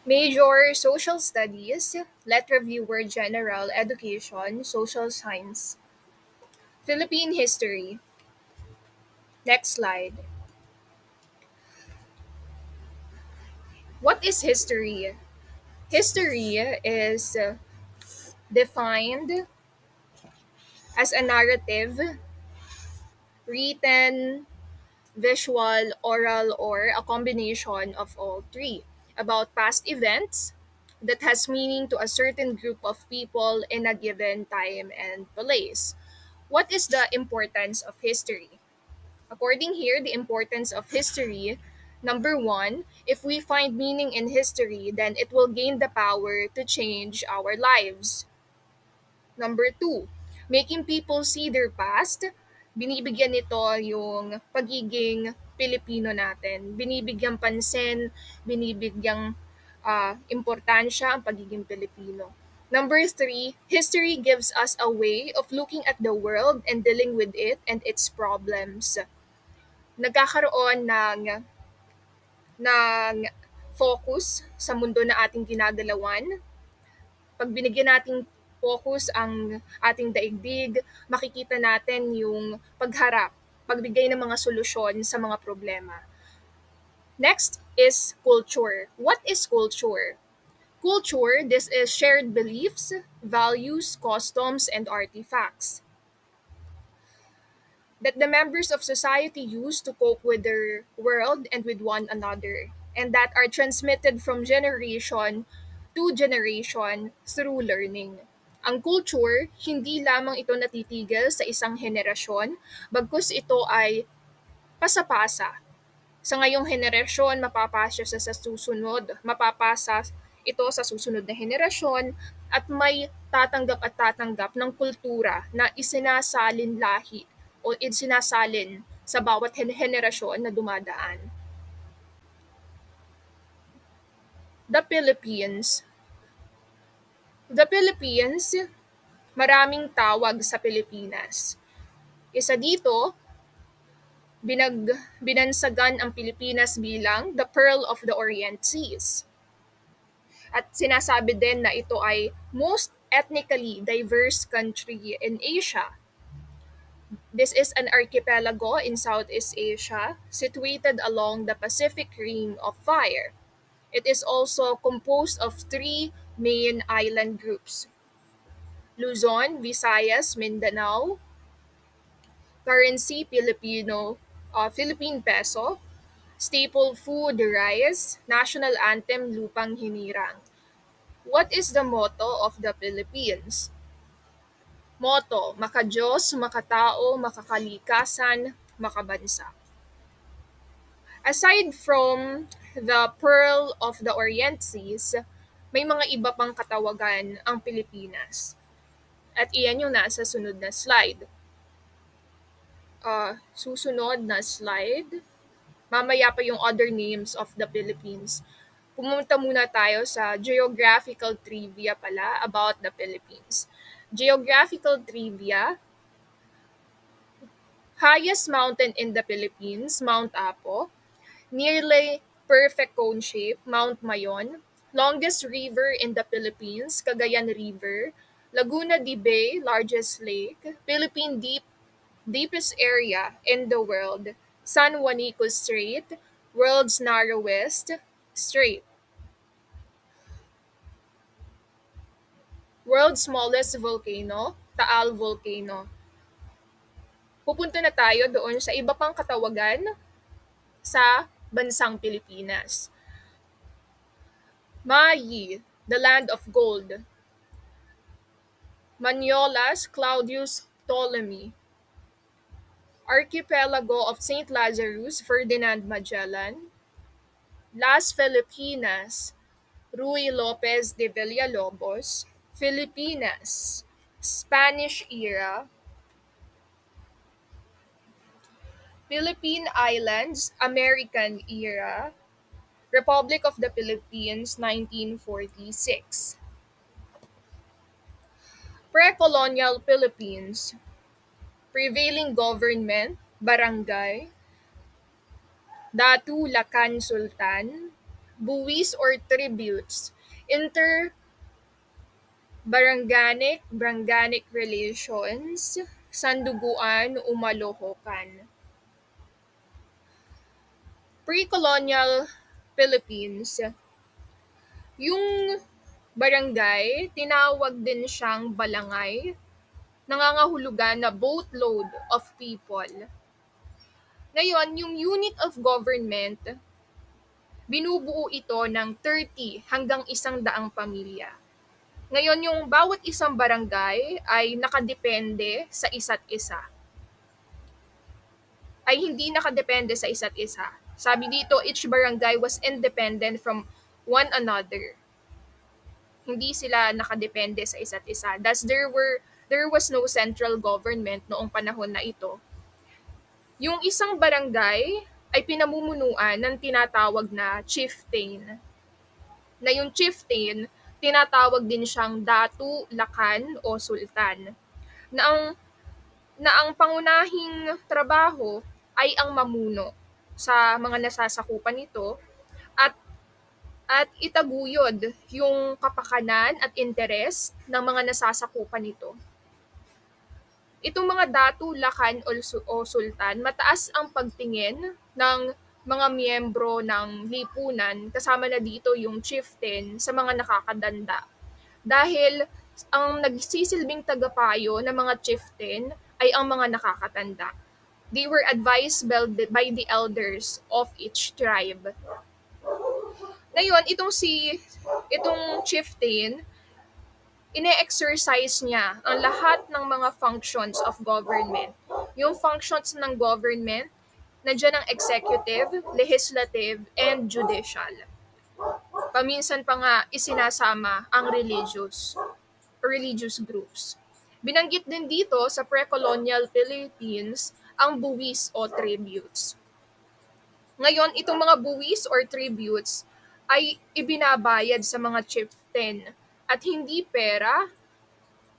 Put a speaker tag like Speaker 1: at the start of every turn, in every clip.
Speaker 1: Major Social Studies, Let Reviewer General Education, Social Science. Philippine History. Next slide. What is history? History is defined as a narrative, written, visual, oral, or a combination of all three, about past events that has meaning to a certain group of people in a given time and place. What is the importance of history? According here, the importance of history, number one, if we find meaning in history, then it will gain the power to change our lives. Number two, making people see their past, binibigyan nito yung pagiging Pilipino natin. Binibigyan pansin, binibigyang importansya ang pagiging Pilipino. Number three, history gives us a way of looking at the world and dealing with it and its problems. Nagkakaroon ng focus sa mundo na ating ginagalawan. Pag binigyan nating focus ang ating daigdig, makikita natin yung pagharap, pagbigay ng mga solusyon sa mga problema. Next is culture. What is culture? Culture, this is shared beliefs, values, customs, and artifacts that the members of society use to cope with their world and with one another, and that are transmitted from generation to generation through learning. Ang culture, hindi lamang ito natitigil sa isang henerasyon, bagkus ito ay pasapasa. Sa ngayong henerasyon, mapapasa sa susunod, mapapasa ito sa susunod na henerasyon at may tatanggap ng kultura na isinasalin lahi o isinasalin sa bawat henerasyon na dumadaan. The Philippines. The Philippines, maraming tawag sa Pilipinas. Isa dito, binansagan ang Pilipinas bilang the Pearl of the Orient Seas. At sinasabi din na ito ay most ethnically diverse country in Asia. This is an archipelago in Southeast Asia situated along the Pacific Ring of Fire. It is also composed of three main island groups: Luzon, Visayas, Mindanao, currency Philippine peso, staple food rice, national anthem Lupang Hinirang. What is the motto of the Philippines? Motto, makadiyos, makatao, makakalikasan, makabansa. Aside from the Pearl of the Orient Seas, may mga iba pang katawagan ang Pilipinas. At iyan yung nasa sunod na slide. Susunod na slide. Mamaya pa yung other names of the Philippines. Pumunta muna tayo sa geographical trivia pala about the Philippines. Geographical trivia. Highest mountain in the Philippines, Mount Apo. Nearly perfect cone shape, Mount Mayon. Longest river in the Philippines, Cagayan River. Laguna de Bay, largest lake. Deepest area in the world, San Juanico Strait, world's narrowest strait. World's smallest volcano, Taal Volcano. Pupunta na tayo doon sa iba pang katawagan sa bansang Pilipinas. Mayi, the land of gold. Maniolas, Claudius Ptolemy. Archipelago of St. Lazarus, Ferdinand Magellan. Las Filipinas, Ruy Lopez de Villalobos. Filipinas, Spanish era. Philippine Islands, American era. Republic of the Philippines, 1946. Pre-colonial Philippines. Prevailing government, barangay. Datu Lakan Sultan. buwis or tributes, inter-barangganic relations, sanduguan, umalohokan. Pre-colonial Philippines, yung barangay, tinawag din siyang balangay, nangangahulugan na boatload of people. Ngayon, yung unit of government, binubuo ito ng 30 hanggang 100 pamilya. Ngayon, yung bawat isang barangay ay nakadepende sa isa't isa. Ay hindi nakadepende sa isa't isa. Sabi dito, each barangay was independent from one another. Hindi sila nakadepende sa isa't isa. Thus, there was no central government noong panahon na ito. Yung isang barangay ay pinamumunuan ng tinatawag na chieftain. Na yung chieftain, tinatawag din siyang datu, lakan o sultan. Na ang, na ang pangunahing trabaho ay ang mamuno sa mga nasasakupan nito at itaguyod yung kapakanan at interes ng mga nasasakupan nito. Itong mga datu, lakan o sultan, mataas ang pagtingin ng mga miyembro ng lipunan, kasama na dito yung chieftain sa mga nakakadanda. Dahil ang nagsisilbing tagapayo ng mga chieftain ay ang mga nakakatanda. They were advised by the elders of each tribe. Ngayon, itong chieftain, ine-exercise niya ang lahat ng mga functions of government. Yung functions ng government, nandiyan ang executive, legislative, and judicial. Paminsan pa nga isinasama ang religious groups. Binanggit din dito sa pre-colonial Philippines ang buwis o tributes. Ngayon, itong mga buwis or tributes ay ibinabayad sa mga chieftain at hindi pera,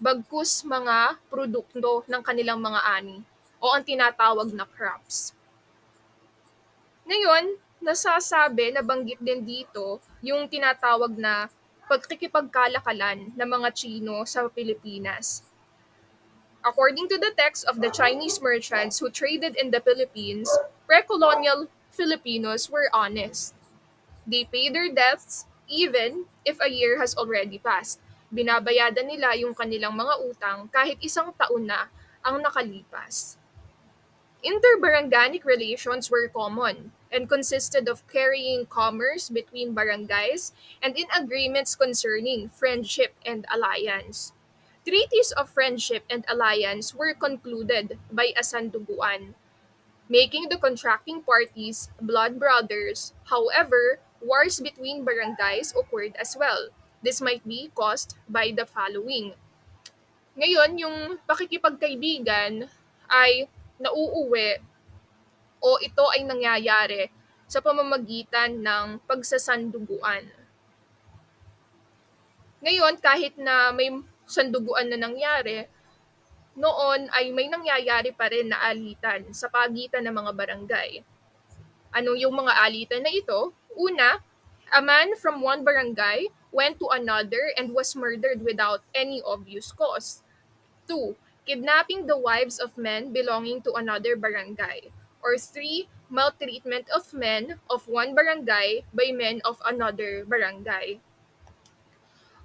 Speaker 1: bagkus mga produkto ng kanilang mga ani o ang tinatawag na crops. Ngayon, nasasabi, nabanggit din dito yung tinatawag na pagkikipagkalakalan ng mga Chino sa Pilipinas. According to the text of the Chinese merchants who traded in the Philippines, pre-colonial Filipinos were honest. They paid their debts even if a year has already passed. Binabayadan nila yung kanilang mga utang kahit 1 taon na ang nakalipas. Inter-barangganic relations were common and consisted of carrying commerce between barangays and in agreements concerning friendship and alliance. Treaties of friendship and alliance were concluded by a sanduguan, making the contracting parties blood brothers. However, wars between barangays occurred as well. This might be caused by the following. Ngayon, yung pakikipagkaibigan ay nauuwi o ito ay nangyayari sa pamamagitan ng pagsasanduguan. Ngayon, kahit na may sanduguan na nangyari, noon ay may nangyayari pa rin na alitan sa pagitan ng mga barangay. Ano yung mga alitan na ito? Una, a man from one barangay went to another and was murdered without any obvious cause. 2. Kidnapping the wives of men belonging to another barangay. Or 3. Maltreatment of men of one barangay by men of another barangay.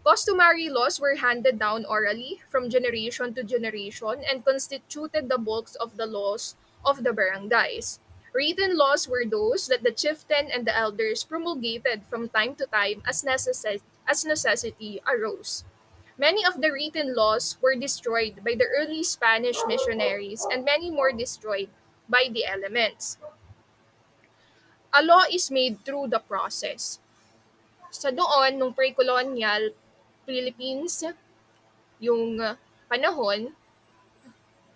Speaker 1: Customary laws were handed down orally from generation to generation and constituted the bulk of the laws of the barangays. Written laws were those that the chieftain and the elders promulgated from time to time as necessity arose. Many of the written laws were destroyed by the early Spanish missionaries and many more destroyed by the elements. A law is made through the process. Sa doon, nung pre-colonial Philippines, yung panahon,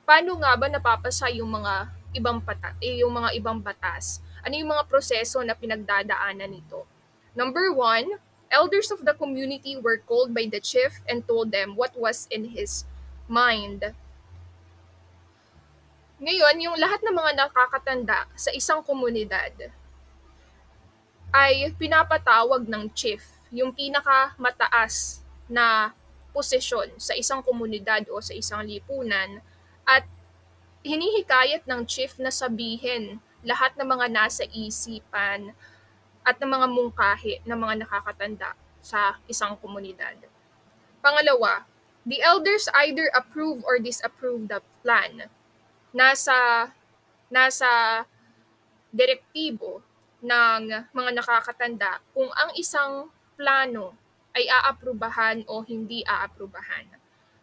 Speaker 1: paano nga ba napapasa yung mga ibang batas? Ano yung mga proseso na pinagdadaanan nito? Number 1, elders of the community were called by the chief and told them what was in his mind. Ngayon, yung lahat ng mga nakakatanda sa isang komunidad, ay pinapatawag ng chief, yung pinakamataas na posisyon sa isang komunidad o sa isang lipunan, at hinihikayat ng chief na sabihin lahat ng mga nasa isipan at ng mga mungkahi ng mga nakakatanda sa isang komunidad. Pangalawa, the elders either approve or disapprove the plan. Nasa nasa direktibo ng mga nakakatanda kung ang isang plano ay aaprubahan o hindi aaprubahan.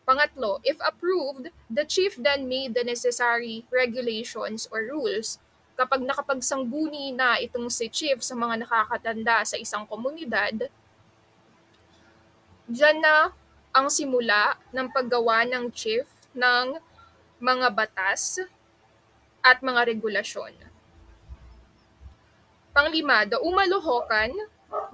Speaker 1: Pangatlo, if approved, the chief then made the necessary regulations or rules. Kapag nakapagsangguni na itong si chief sa mga nakakatanda sa isang komunidad, diyan na ang simula ng paggawa ng chief ng mga batas at mga regulasyon. Panglima, the Umalohokan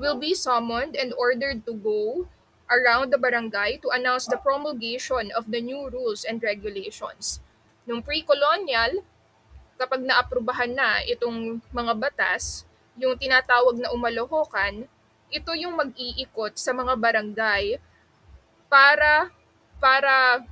Speaker 1: will be summoned and ordered to go around the barangay to announce the promulgation of the new rules and regulations. Nung pre-colonial, kapag naaprubahan na itong mga batas, yung tinatawag na Umalohokan, ito yung mag-iikot sa mga barangay para para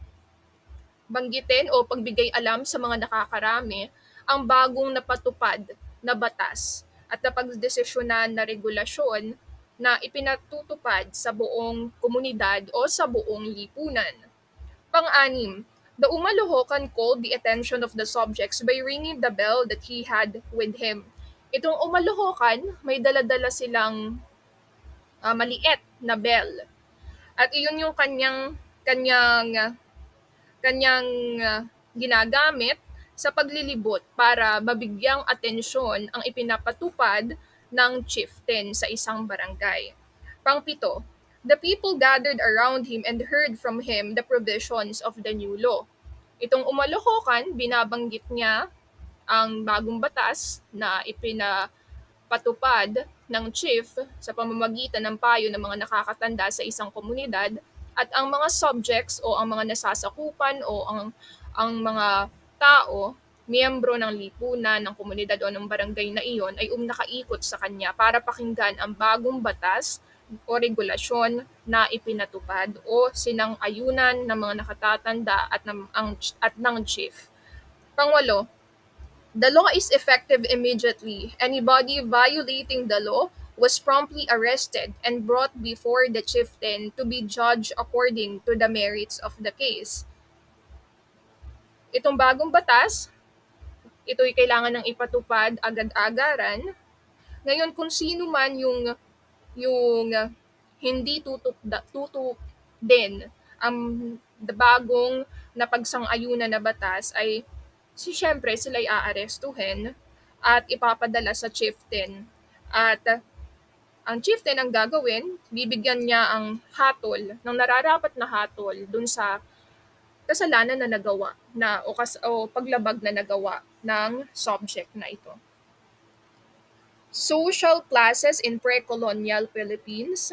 Speaker 1: banggitin o pagbigay alam sa mga nakakarami ang bagong napatupad na batas at napagdesisyonan na regulasyon na ipinatutupad sa buong komunidad o sa buong lipunan. Pang-anim, the Umalohokan called the attention of the subjects by ringing the bell that he had with him. Itong Umalohokan, may daladala silang maliit na bell. At iyon yung kanyang kanyang ginagamit sa paglilibot para mabigyang atensyon ang ipinapatupad ng chieftain sa isang barangay. Pangpito, the people gathered around him and heard from him the provisions of the new law. Itong Umalohokan, binabanggit niya ang bagong batas na ipinapatupad ng chief sa pamamagitan ng payo ng mga nakakatanda sa isang komunidad, at ang mga subjects o ang mga nasasakupan o ang mga tao, miyembro ng lipunan, ng komunidad o ng barangay na iyon ay nakaikot sa kanya para pakinggan ang bagong batas o regulasyon na ipinatupad o sinang-ayunan ng mga nakatatanda at ng chief. Pangwalo, the law is effective immediately. Anybody violating the law was promptly arrested and brought before the chieftain to be judged according to the merits of the case. Itong bagong batas, ito'y kailangan ng ipatupad agad-agaran. Ngayon, kung sino man yung hindi tutok din ang bagong napagsang-ayunan na batas, ay siyempre sila'y aarestuhin at ipapadala sa chieftain. At ang chieftain ang gagawin, bibigyan niya ang hatol, ng nararapat na hatol dun sa kasalanan na nagawa o paglabag na nagawa ng subject na ito. Social classes in pre-colonial Philippines.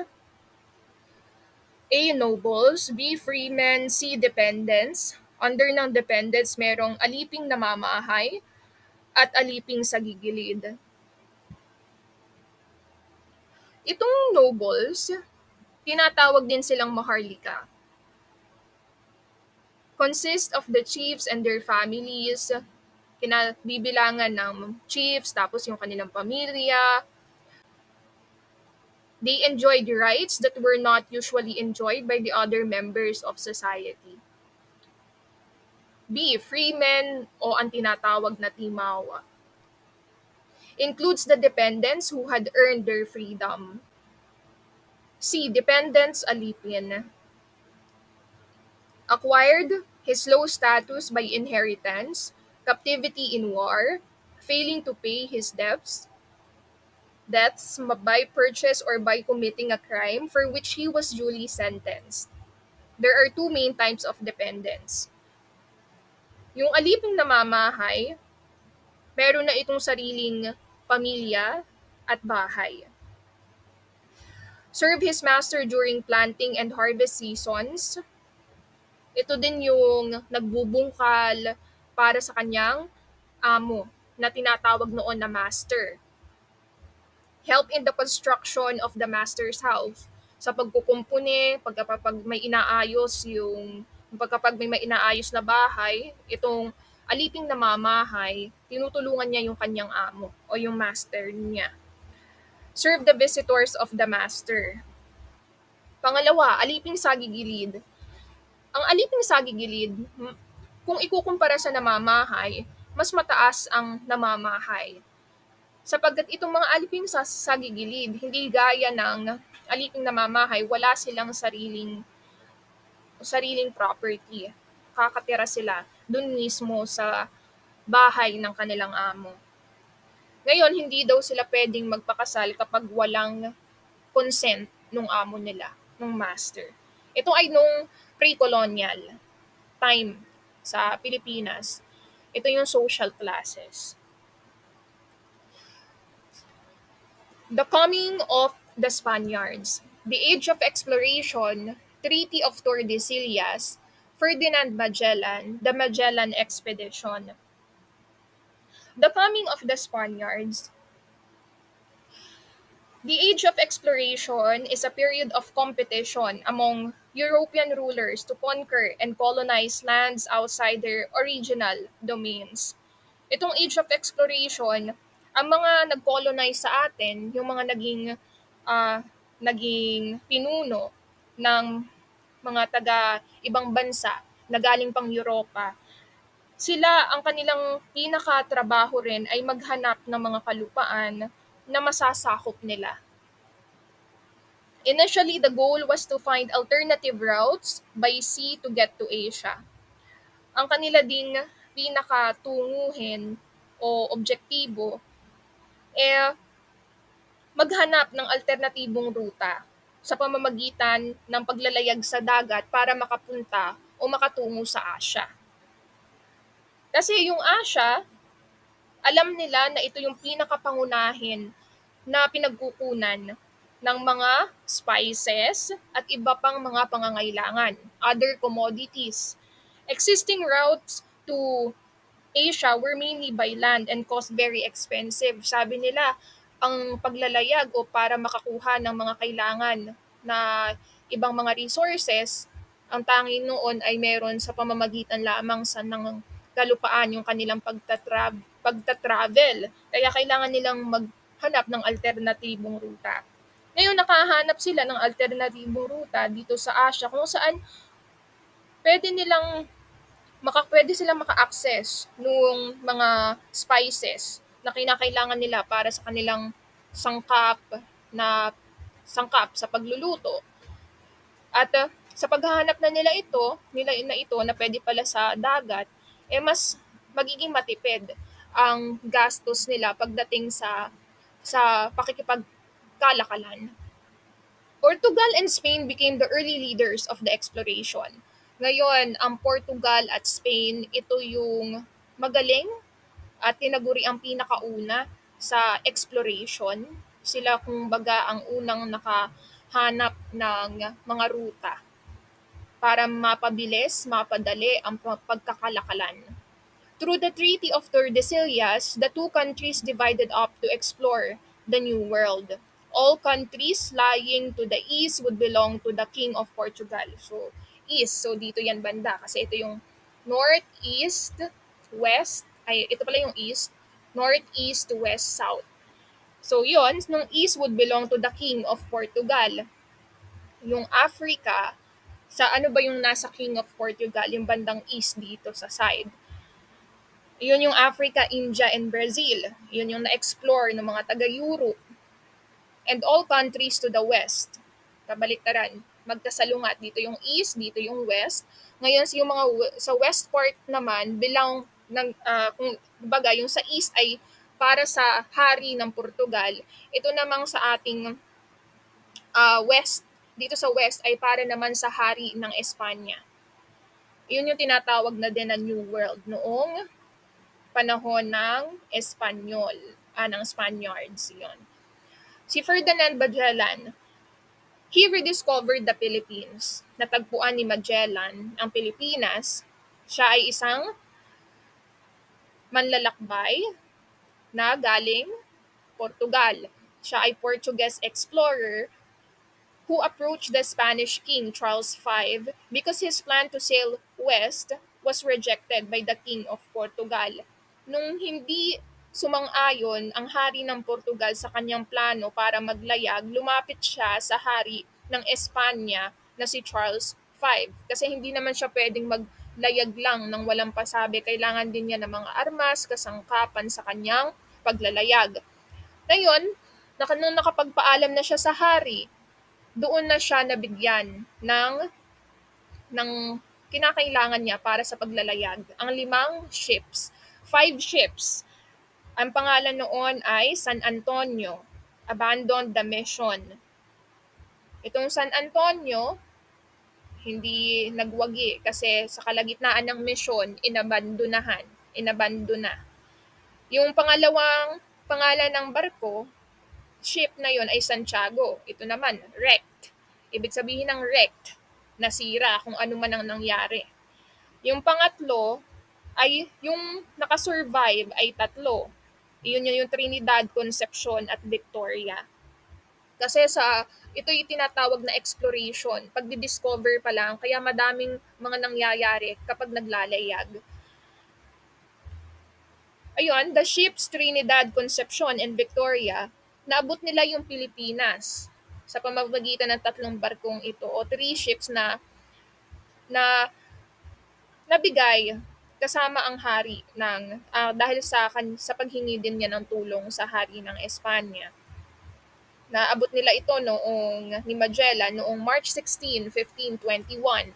Speaker 1: A. Nobles, B. Freemen, C. Dependents. Under ng dependents, merong aliping namamahay at aliping sa gigilid. Itong nobles, tinatawag din silang maharlika. Consist of the chiefs and their families, kinabibilangan ng chiefs, tapos yung kanilang pamilya. They enjoyed rights that were not usually enjoyed by the other members of society. B. Freemen o ang tinatawag na timawa. Includes the dependents who had earned their freedom. C. Dependents alipin. Acquired his low status by inheritance, captivity in war, failing to pay his debts by purchase or by committing a crime for which he was duly sentenced. There are two main types of dependents. Yung aliping namamahay, meron na itong sariling pamilya at bahay. Serve his master during planting and harvest seasons. Ito din yung nagbubungkal para sa kanyang amo na tinatawag noon na master. help in the construction of the master's house. Sa pagkukumpuni, pag may inaayos kapag may inaayos na bahay, itong aliping namamahay, tinutulungan niya yung kanyang amo o yung master niya. Serve the visitors of the master. Pangalawa, aliping sagigilid. Ang aliping sagigilid, kung ikukumpara sa namamahay, mas mataas ang namamahay. Sapagkat itong mga aliping sagigilid, hindi gaya ng aliping namamahay, wala silang sariling property. Kakatira sila dun mismo sa bahay ng kanilang amo. Ngayon, hindi daw sila pwedeng magpakasal kapag walang consent nung amo nila, nung master. Ito ay nung pre-colonial time sa Pilipinas. Ito yung social classes. The coming of the Spaniards. The Age of Exploration, Treaty of Tordesillas, Ferdinand Magellan, the Magellan Expedition. The coming of the Spaniards. The Age of Exploration is a period of competition among European rulers to conquer and colonize lands outside their original domains. Itong Age of Exploration, ang mga nag-colonize sa atin, yung mga naging pinuno ng mga taga ibang bansa na galing pang Europa, sila ang kanilang pinakatrabaho rin ay maghanap ng mga kalupaan na masasakop nila. Initially, the goal was to find alternative routes by sea to get to Asia. Ang kanila ding pinakatunguhin o objektibo maghanap ng alternatibong ruta sa pamamagitan ng paglalayag sa dagat para makapunta o makatungo sa Asia. Kasi yung Asia, alam nila na ito yung pinakapangunahin na pinagkukunan ng mga spices at iba pang mga pangangailangan, other commodities. Existing routes to Asia were mainly by land and cost very expensive. Sabi nila, ang paglalayag o para makakuha ng mga kailangan na ibang mga resources, ang tanging noon ay meron sa pamamagitan lamang sa ng kalupaan yung kanilang pagtatravel. Kaya kailangan nilang maghanap ng alternatibong ruta. Ngayon, nakahanap sila ng alternatibong ruta dito sa Asia kung saan pwede silang maka-access nung mga spices na kinakailangan nila para sa kanilang sangkap sangkap sa pagluluto. At sa paghahanap nila ito na pwede pala sa dagat, mas magiging matipid ang gastos nila pagdating sa pakikipagkalakalan. Portugal and Spain became the early leaders of the exploration. Ngayon, ang Portugal at Spain, ito yung magaling at tinaguri ang pinakauna sa exploration. Sila kumbaga ang unang nakahanap ng mga ruta para mapabilis, mapadali ang pagkakalakalan. Through the Treaty of Tordesillas, the two countries divided up to explore the New World. All countries lying to the east would belong to the King of Portugal. So, east. So, dito yan banda. Kasi ito yung north, east, west. Ito pala yung east. North, east, west, south. So, yon nung east would belong to the King of Portugal. Yung Africa, sa ano ba yung nasa King of Portugal? Yung bandang east dito sa side. Yun yung Africa, India, and Brazil. Yun yung na-explore ng mga taga-Europe. And all countries to the west. Kabaliktaran, magkasalungat. Dito yung east, dito yung west. Ngayon, yung mga sa west part naman, yung sa east ay para sa hari ng Portugal. Ito namang sa ating west, dito sa west ay para naman sa hari ng Espanya. Yun yung tinatawag na din na New World noong panahon ng Espanyol, ng Spaniards. Yun. Si Ferdinand Magellan, he rediscovered the Philippines. Natagpuan ni Magellan ang Pilipinas. Siya ay isang manlalakbay na galing Portugal. Siya ay Portuguese explorer who approached the Spanish king Charles V because his plan to sail west was rejected by the King of Portugal. Nung hindi sumang-ayon ang hari ng Portugal sa kanyang plano para maglayag, lumapit siya sa hari ng Espanya na si Charles V. Kasi hindi naman siya pwedeng maglayag lang ng walang pasabi. Kailangan din niya ng mga armas, kasangkapan sa kanyang paglalayag. Ngayon, nung nakapagpaalam na siya sa hari, doon na siya nabigyan ng kinakailangan niya para sa paglalayag. Ang 5 ships. 5 ships. Ang pangalan noon ay San Antonio, abandoned the mission. Itong San Antonio, hindi nagwagi kasi sa kalagitnaan ng mission, inabandona. Yung pangalawang pangalan ng barko, ship na yon ay Santiago. Ito naman, wrecked. Ibig sabihin ng wrecked, nasira kung ano man ang nangyari. Yung pangatlo ay yung nakasurvive ay 3. Iyon yung Trinidad, Concepcion at Victoria. Kasi ito yung tinatawag na exploration, pagdi-discover pa lang, kaya madaming mga nangyayari kapag naglalayag. Ayun, the ships Trinidad, Concepcion, and Victoria, naabot nila yung Pilipinas sa pamamagitan ng 3 barkong ito o 3 ships na nabigay kasama ang hari dahil sa paghingi din niya ng tulong sa hari ng Espanya. Naabot nila ito ni Magellan noong March 16, 1521.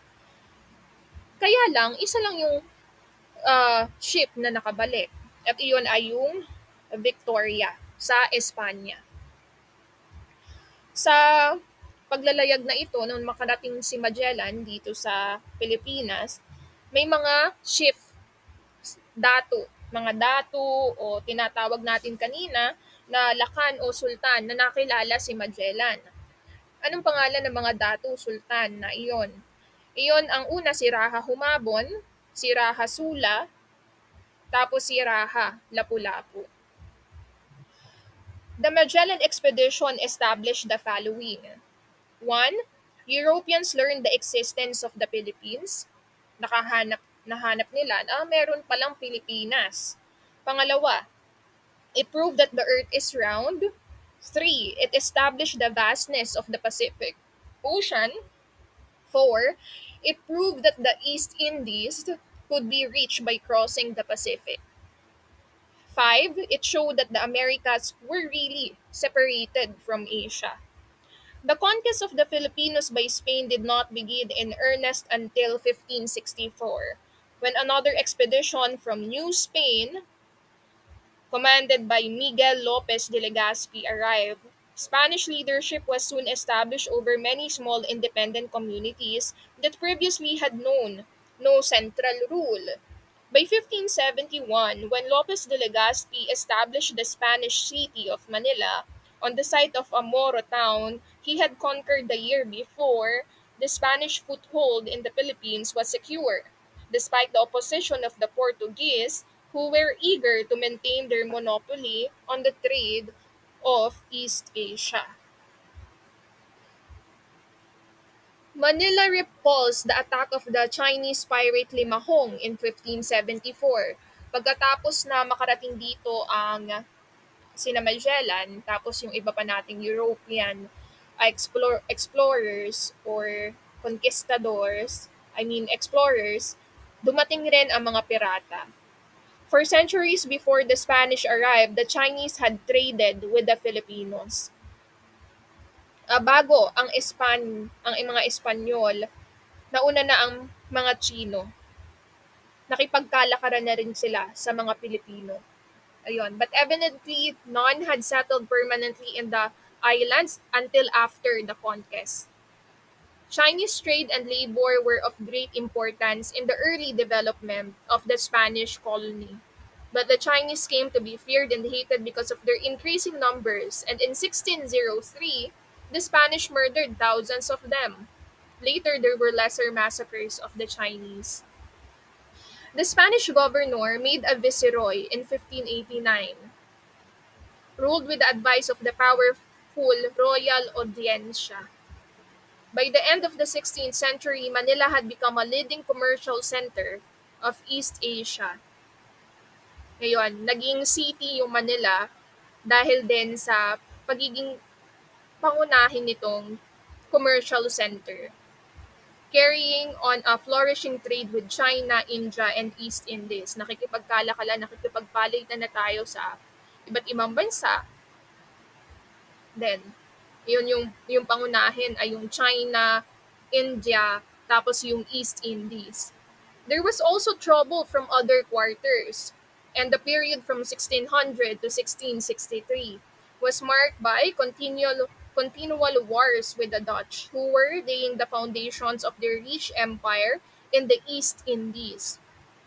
Speaker 1: Kaya lang, isa lang yung ship na nakabalik. At iyon ay yung Victoria sa Espanya. Sa paglalayag na ito, nung makarating si Magellan dito sa Pilipinas, may mga mga datu o tinatawag natin kanina na lakan o sultan na nakilala si Magellan. Anong pangalan ng mga datu sultan na iyon? Iyon ang una si Raha Humabon, si Raha Sula, tapos si Raha Lapu-Lapu. The Magellan expedition established the following. 1. Europeans learned the existence of the Philippines. Nahanap nila na meron palang Pilipinas. Pangalawa, it proved that the earth is round. 3. It established the vastness of the Pacific Ocean. 4. It proved that the East Indies could be reached by crossing the Pacific. 5. It showed that the Americas were really separated from Asia. The conquest of the Filipinos by Spain did not begin in earnest until 1564, when another expedition from New Spain, commanded by Miguel Lopez de Legazpi, arrived. Spanish leadership was soon established over many small independent communities that previously had known no central rule. By 1571, when Lopez de Legazpi established the Spanish city of Manila on the site of a Moro town he had conquered the year before, the Spanish foothold in the Philippines was secure, despite the opposition of the Portuguese, who were eager to maintain their monopoly on the trade of East Asia. Manila repulsed the attack of the Chinese pirate Limahong in 1574. Pagkatapos na makarating dito ang sina Magellan, tapos yung iba pa nating European explorers or explorers, dumating rin ang mga pirata. For centuries before the Spanish arrived, the Chinese had traded with the Filipinos. Bago ang mga Espanyol, nauna na ang mga Chino. Nakipagkalakaran na rin sila sa mga Pilipino. Ayun. But evidently, none had settled permanently in the islands until after the conquest. Chinese trade and labor were of great importance in the early development of the Spanish colony. But the Chinese came to be feared and hated because of their increasing numbers, and in 1603, the Spanish murdered thousands of them. Later, there were lesser massacres of the Chinese. The Spanish governor made a viceroy in 1589. ruled with the advice of the powerful Royal Audiencia. By the end of the 16th century, Manila had become a leading commercial center of East Asia. Ngayon, naging city yung Manila dahil din sa pagiging pangunahin nitong commercial center, carrying on a flourishing trade with China, India, and East Indies. Nakikipagkalakalan, nakikipagpalitan na tayo sa iba't ibang bansa. Then, yung pangunahin ay yung China, India, tapos yung East Indies. There was also trouble from other quarters, and the period from 1600 to 1663 was marked by continual wars with the Dutch, who were laying the foundations of their rich empire in the East Indies,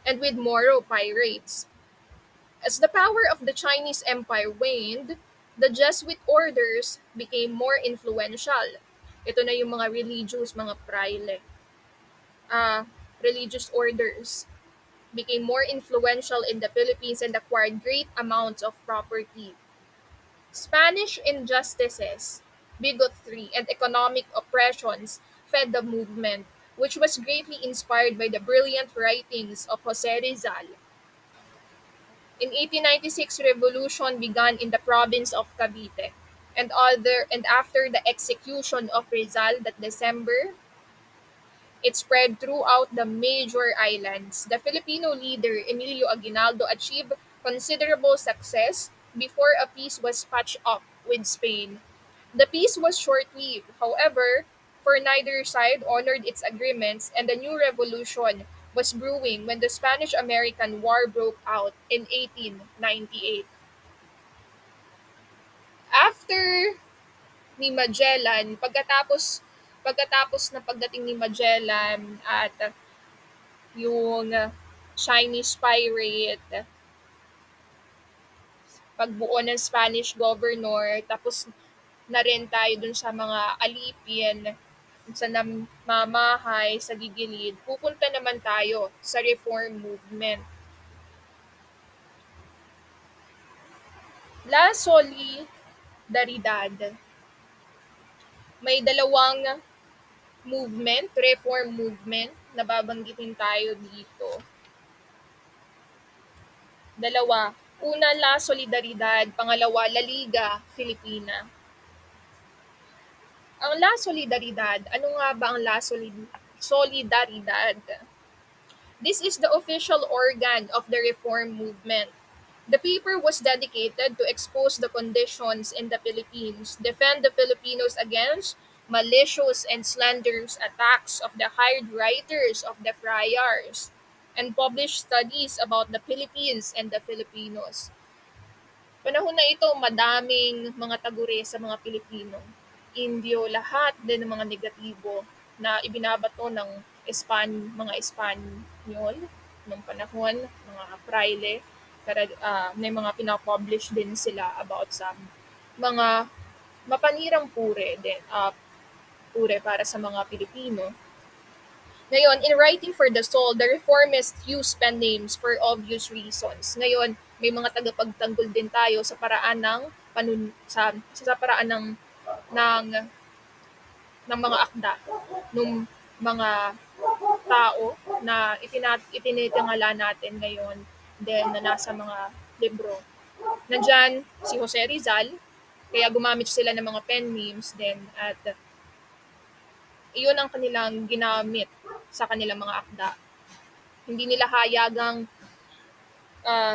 Speaker 1: and with Moro pirates. As the power of the Chinese Empire waned, the Jesuit orders became more influential. Ito na yung mga mga praile, uh, religious orders became more influential in the Philippines and acquired great amounts of property. Spanish injustices, bigotry, and economic oppressions fed the movement, which was greatly inspired by the brilliant writings of Jose Rizal. In 1896, revolution began in the province of Cavite, and after the execution of Rizal that December, it spread throughout the major islands. The Filipino leader Emilio Aguinaldo achieved considerable success before a peace was patched up with Spain. The peace was short-lived, however, for neither side honored its agreements, and a new revolution was brewing when the Spanish-American War broke out in 1898. After ni Magellan, pagkatapos na pagdating ni Magellan at yung Chinese pirate, pagbuo ng Spanish governor, tapos na rin tayo dun sa mga alipin, sa namamahay, sa gigilid, pupunta naman tayo sa reform movement. La Solidaridad. May dalawang movement, reform movement, na babanggitin tayo dito. Dalawa. Una, La Solidaridad. Pangalawa, La Liga Filipina. Ang La Solidaridad, ano nga ba ang Solidaridad? This is the official organ of the reform movement. The paper was dedicated to expose the conditions in the Philippines, defend the Filipinos against malicious and slanderous attacks of the hired writers of the friars, and publish studies about the Philippines and the Filipinos. Panahon na ito, madaming mga taguri sa mga Pilipino. Indio, lahat din ng mga negatibo na ibinabato ng mga Espanyol noong panahon, mga praile, may mga pinapublish din sila about sa mga mapanirang pure para sa mga Pilipino. Ngayon, in writing for the soul, the reformists use pen names for obvious reasons. Ngayon, may mga tagapagtanggol din tayo sa paraan ng sa paraan ng ng mga akda ng mga tao na itinitingala natin ngayon then na nasa mga libro. Nandyan si Jose Rizal, kaya gumamit sila ng mga pen names din at iyon ang kanilang ginamit sa kanilang mga akda. Hindi nila hayagang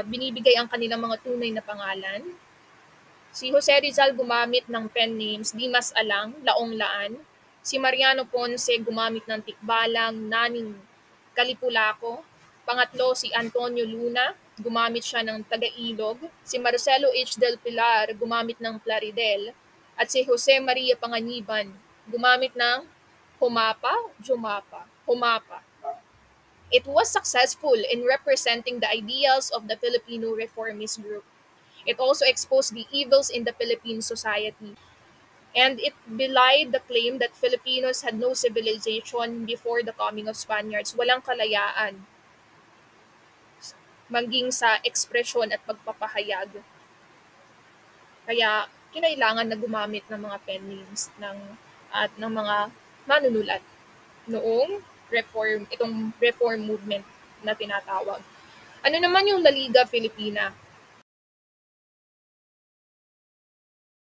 Speaker 1: binibigay ang kanilang mga tunay na pangalan. Si Jose Rizal gumamit ng pen names Dimas Alang, Laong Laan. Si Mariano Ponce gumamit ng Tikbalang, Naning Kalipulaco. Pangatlo, si Antonio Luna, gumamit siya ng Taga-Ilog. Si Marcelo H. Del Pilar, gumamit ng Plaridel. At si Jose Maria Panganiban, gumamit ng Humapa. It was successful in representing the ideals of the Filipino reformist group. It also exposed the evils in the Philippine society. And it belied the claim that Filipinos had no civilization before the coming of Spaniards. Walang kalayaan maging sa ekspresyon at pagpapahayag. Kaya kinailangan na gumamit ng mga pen names ng mga manunulat noong itong reform movement na tinatawag. Ano naman yung La Liga Filipina?